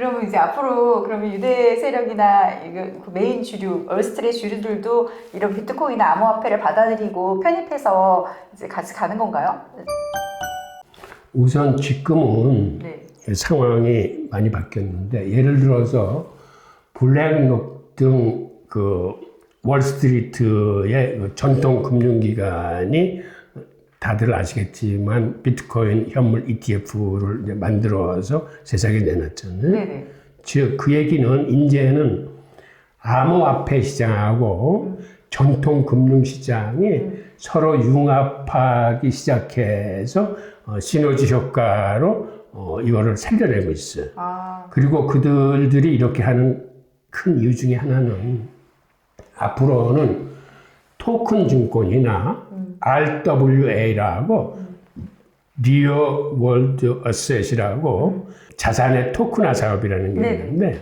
그러면 이제 앞으로 그러면 유대 세력이나 그 메인 주류, 월스트리트 주류들도 이런 비트코인이나 암호화폐를 받아들이고 편입해서 이제 같이 가는 건가요? 우선 지금은 네. 상황이 많이 바뀌었는데 예를 들어서 블랙록 등 그 월스트리트의 전통 금융기관이 다들 아시겠지만 비트코인 현물 ETF를 이제 만들어서 세상에 내놨잖아요. 네네. 즉 그 얘기는 이제는 암호화폐 시장하고 전통 금융 시장이 서로 융합하기 시작해서 시너지 효과로 이거를 살려내고 있어요. 그리고 그들이 이렇게 하는 큰 이유 중에 하나는 앞으로는 토큰 증권이나 RWA라고 리어 월드 어셋이라고 자산의 토큰화 사업이라는 게 있는데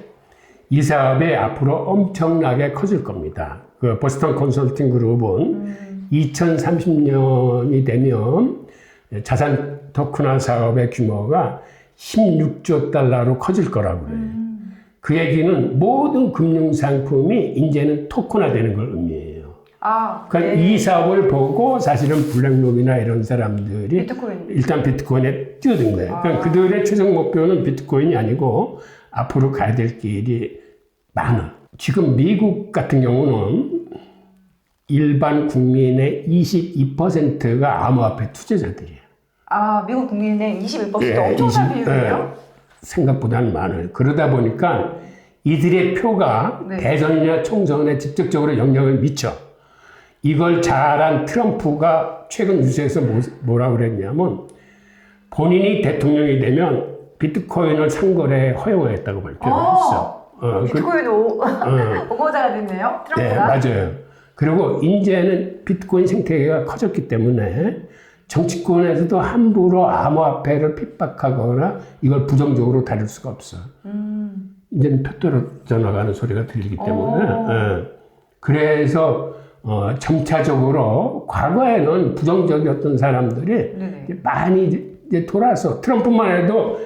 이 사업이 앞으로 엄청나게 커질 겁니다. 그 보스턴 컨설팅 그룹은 2030년이 되면 자산 토큰화 사업의 규모가 16조 달러로 커질 거라고 그래요. 그 얘기는 모든 금융 상품이 이제는 토큰화되는 걸 의미해요. 그러니까 이 사업을 보고 사실은 블랙록이나 이런 사람들이 비트코인. 일단 비트코인에 뛰어든 거예요. 그러니까 그들의 최종 목표는 비트코인이 아니고 앞으로 가야 될 길이 많아. 지금 미국 같은 경우는 일반 국민의 22%가 암호화폐 투자자들이에요. 미국 국민의 21%도 엄청난 비율이에요? 생각보다는 많아요. 그러다 보니까 이들의 표가 대선이나 총선에 직접적으로 영향을 미쳐. 이걸 잘한 트럼프가 최근 뉴스에서 뭐라고 그랬냐면 본인이 대통령이 되면 비트코인을 상거래에 허용하겠다고 발표했어. 비트코인 오거자가 됐네요, 트럼프가. 네, 맞아요. 그리고 이제는 비트코인 생태계가 커졌기 때문에 정치권에서도 함부로 암호화폐를 핍박하거나 이걸 부정적으로 다룰 수가 없어. 이제는 표 떨어져 나가는 소리가 들리기 때문에. 그래서 점차적으로 과거에는 부정적이었던 사람들이 많이 이제 돌아서 트럼프만 해도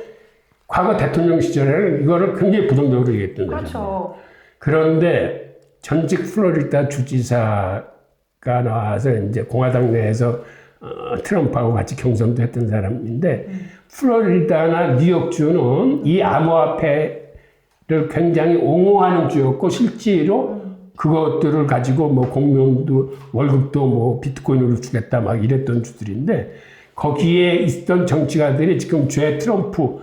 과거 대통령 시절에는 이거를 굉장히 부정적으로 얘기했던 거잖아요. 그런데 전직 플로리다 주지사가 나와서 이제 공화당 내에서 트럼프하고 같이 경선도 했던 사람인데 플로리다나 뉴욕주는 이 암호화폐를 굉장히 옹호하는 주였고 실제로 그것들을 가지고 뭐 공무원도 월급도 뭐 비트코인으로 주겠다 막 이랬던 주들인데 거기에 있던 정치가들이 지금 죄 트럼프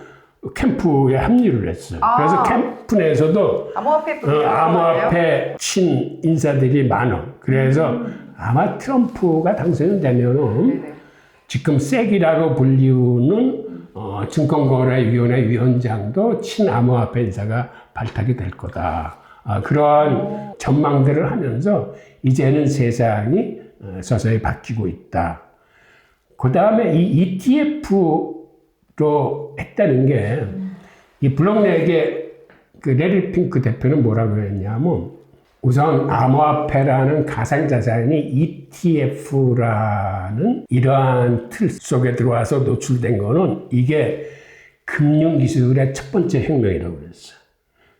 캠프에 합류를 했어요. 그래서 캠프 내에서도 암호화폐 친 인사들이 많아. 그래서 아마 트럼프가 당선이 되면은 지금 섹이라고 불리우는 증권거래위원회 위원장도 친암호화폐 인사가 발탁이 될 거다. 그러한 전망들을 하면서 이제는 세상이 서서히 바뀌고 있다. 그 다음에 이 ETF로 했다는 게 이 블록넥의 그 레리 핑크 대표는 뭐라고 했냐면 우선 암호화폐라는 가상자산이 ETF라는 이러한 틀 속에 들어와서 노출된 거는 이게 금융기술의 첫 번째 혁명이라고 그랬어요.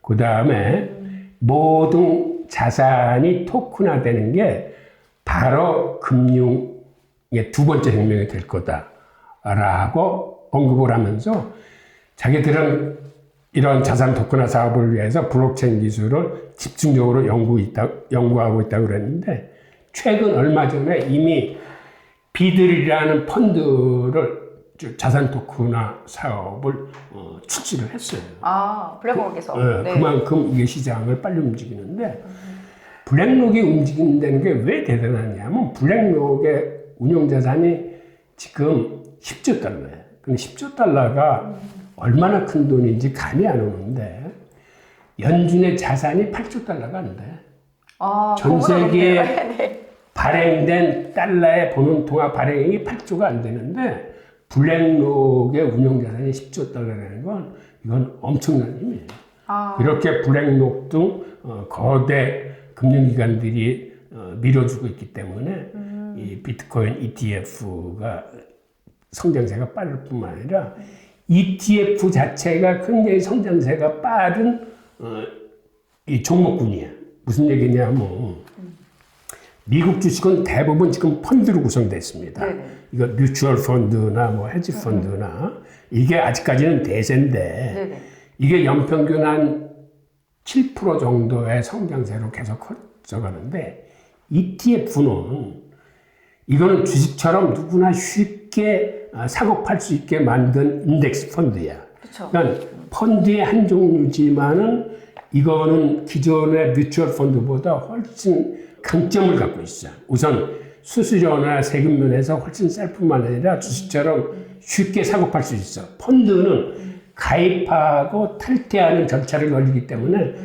그 다음에 모든 자산이 토큰화되는 게 바로 금융의 두 번째 혁명이 될 거다라고 언급을 하면서 자기들은 이런 자산 토큰화 사업을 위해서 블록체인 기술을 집중적으로 연구하고 있다고 그랬는데 최근 얼마 전에 이미 비들이라는 펀드를 자산 토큰화 사업을 출시를 했어요. 블랙록에서. 그만큼 이게 시장을 빨리 움직이는데 블랙록이 움직인다는 게 왜 대단하냐면 블랙록의 운용 자산이 지금 10조 달러예요. 근데 10조 달러가 얼마나 큰 돈인지 감이 안 오는데 연준의 자산이 8조 달러가 안 돼. 전 세계에 발행된 달러의 보는 통화 발행액이 8조가 안 되는데 블랙록의 운용 자산이 10조 달러라는 건 이건 엄청난 힘이에요. 이렇게 블랙록 등 거대 금융기관들이 밀어주고 있기 때문에 이 비트코인 ETF가 성장세가 빠를 뿐만 아니라 ETF 자체가 굉장히 성장세가 빠른 이 종목군이야. 무슨 얘기냐면 미국 주식은 대부분 지금 펀드로 구성됐습니다. 네네. 이거 뮤추얼 펀드나 뭐 헤지 펀드나 이게 아직까지는 대세인데 네네. 이게 연평균 한 7% 정도의 성장세로 계속 커져가는데 ETF는 이거는 주식처럼 누구나 쉽게 사고 팔 수 있게 만든 인덱스 펀드야. 그쵸. 그러니까 펀드의 한 종류지만은 이거는 기존의 뮤추얼 펀드보다 훨씬 강점을 갖고 있어. 우선 수수료나 세금 면에서 훨씬 쌀 뿐만 아니라 주식처럼 쉽게 사고 팔 수 있어. 펀드는 가입하고 탈퇴하는 절차를 걸리기 때문에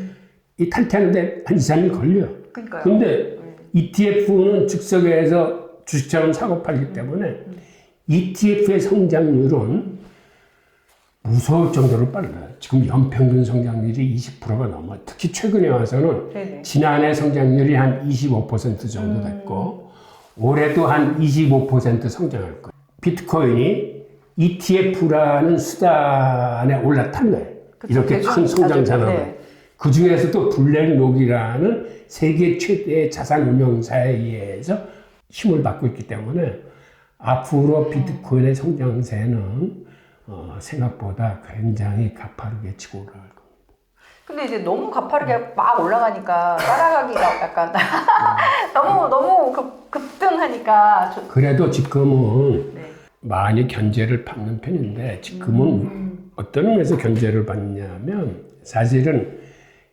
이 탈퇴하는데 한 2, 3일 걸려. 그러니까요. 근데 ETF는 즉석에서 주식처럼 사고 팔기 때문에 ETF의 성장률은 무서울 정도로 빨라요. 지금 연평균 성장률이 20%가 넘어. 특히 최근에 와서는 네네. 지난해 성장률이 한 25% 정도 됐고 올해도 한 25% 성장할 거예요. 비트코인이 ETF라는 수단에 올라탄 거예요. 그쵸, 이렇게 큰 성장 산업을. 네. 그 중에서도 블랙록이라는 세계 최대의 자산 운용사에 의해서 힘을 받고 있기 때문에 앞으로 비트코인의 성장세는 생각보다 굉장히 가파르게 치고 올라갈 겁니다. 근데 이제 너무 가파르게 막 올라가니까 따라가기가 약간 너무 급등하니까 그래도 지금은 네. 많이 견제를 받는 편인데 지금은 어떤 의미에서 견제를 받냐면 사실은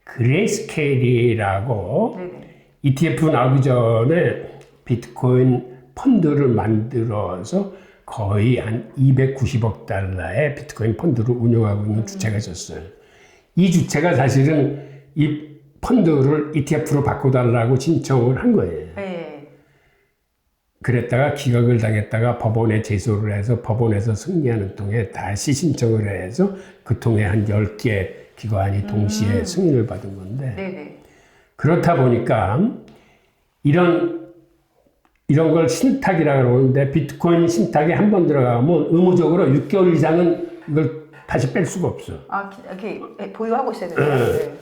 그레이스케일이라고 네네. ETF 나오기 전에 비트코인 펀드를 만들어서 거의 한 290억 달러의 비트코인 펀드를 운영하고 있는 주체가 있었어요. 이 주체가 사실은 이 펀드를 ETF로 바꿔달라고 신청을 한 거예요. 네. 그랬다가 기각을 당했다가 법원에 제소를 해서 법원에서 승리하는 통에 다시 신청을 해서 그 통에 한 10개 기관이 동시에 승인을 받은 건데 네네. 그렇다 보니까 이런 걸 신탁이라고 그러는데 비트코인 신탁에 한 번 들어가면 의무적으로 6개월 이상은 이걸 다시 뺄 수가 없어. 아, 이렇게 보유하고 있어야 되나요? 네.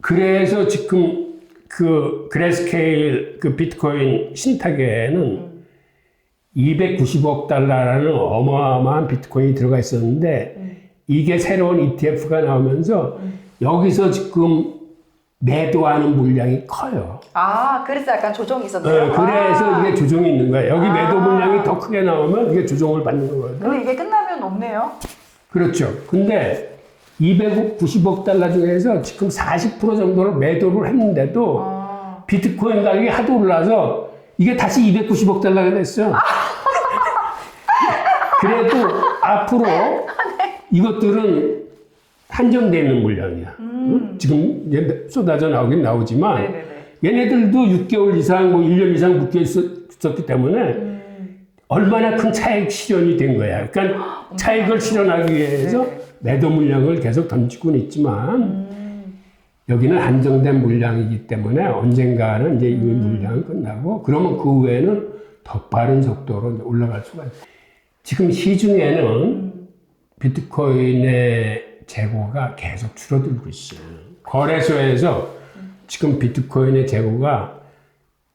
그래서 지금 그 그레스케일 그 비트코인 신탁에는 290억 달러라는 어마어마한 비트코인이 들어가 있었는데 이게 새로운 ETF가 나오면서 여기서 지금 매도하는 물량이 커요. 아, 그래서 약간 조정이 있었네요. 그래서 이게 조정이 있는 거예요. 여기 매도 물량이 더 크게 나오면 이게 조정을 받는 거거든요. 근데 이게 끝나면 없네요. 그렇죠. 근데 290억 달러 중에서 지금 40% 정도를 매도를 했는데도 비트코인 가격이 하도 올라서 이게 다시 290억 달러가 됐어요. 그래도 앞으로 이것들은 한정되어 있는 물량이야. 지금 쏟아져 나오긴 나오지만 네네네. 얘네들도 6개월 이상, 뭐 1년 이상 묶여 있었기 때문에 얼마나 큰 차익 실현이 된 거야. 그러니까 차익을 실현하기 위해서 매도 물량을 계속 던지고는 있지만 여기는 한정된 물량이기 때문에 언젠가는 이제 이 물량은 끝나고 그러면 그 후에는 더 빠른 속도로 이제 올라갈 수가 있어요. 지금 시중에는 비트코인의 재고가 계속 줄어들고 있어요. 거래소에서 지금 비트코인의 재고가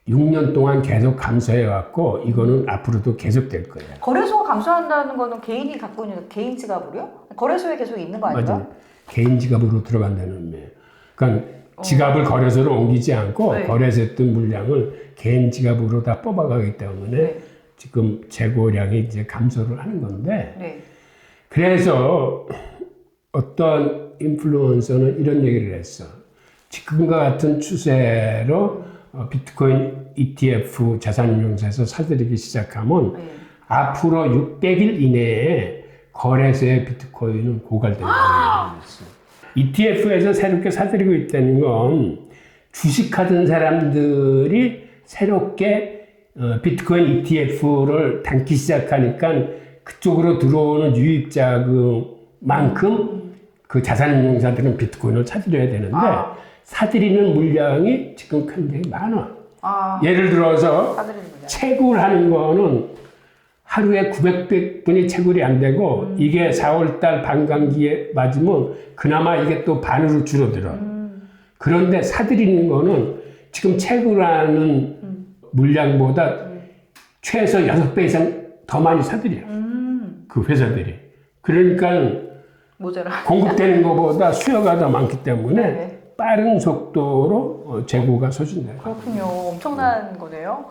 6년 동안 계속 감소해왔고 이거는 앞으로도 계속될 거예요. 거래소가 감소한다는 거는 개인이 갖고 있는 개인 지갑으로요? 거래소에 계속 있는 거 아닌가? 맞아요. 개인 지갑으로 들어간다는 의미예요. 그러니까 지갑을 거래소로 옮기지 않고 네. 거래소에 있던 물량을 개인 지갑으로 다 뽑아가기 때문에 네. 지금 재고량이 이제 감소를 하는 건데 네. 그래서 어떤 인플루언서는 이런 얘기를 했어. 지금과 같은 추세로 비트코인 ETF 자산운용사에서 사들이기 시작하면 앞으로 600일 이내에 거래소의 비트코인은 고갈된다는 얘기를 했어. ETF에서 새롭게 사들이고 있다는 건 주식하던 사람들이 새롭게 비트코인 ETF를 담기 시작하니까 그쪽으로 들어오는 유입자금만큼 그 자산운용사들은 비트코인을 사들여야 되는데 사들이는 물량이 지금 굉장히 많아. 예를 들어서 사들이는 물량. 채굴하는 거는 하루에 900분이 채굴이 안 되고 이게 4월달 반감기에 맞으면 그나마 이게 또 반으로 줄어들어. 그런데 사들이는 거는 지금 채굴하는 물량보다 최소 6배 이상 더 많이 사들여. 그 회사들이. 그러니까 모자라. 공급되는 것보다 수요가 더 많기 때문에 네. 빠른 속도로 재고가 소진돼요. 그렇군요. 엄청난 거네요.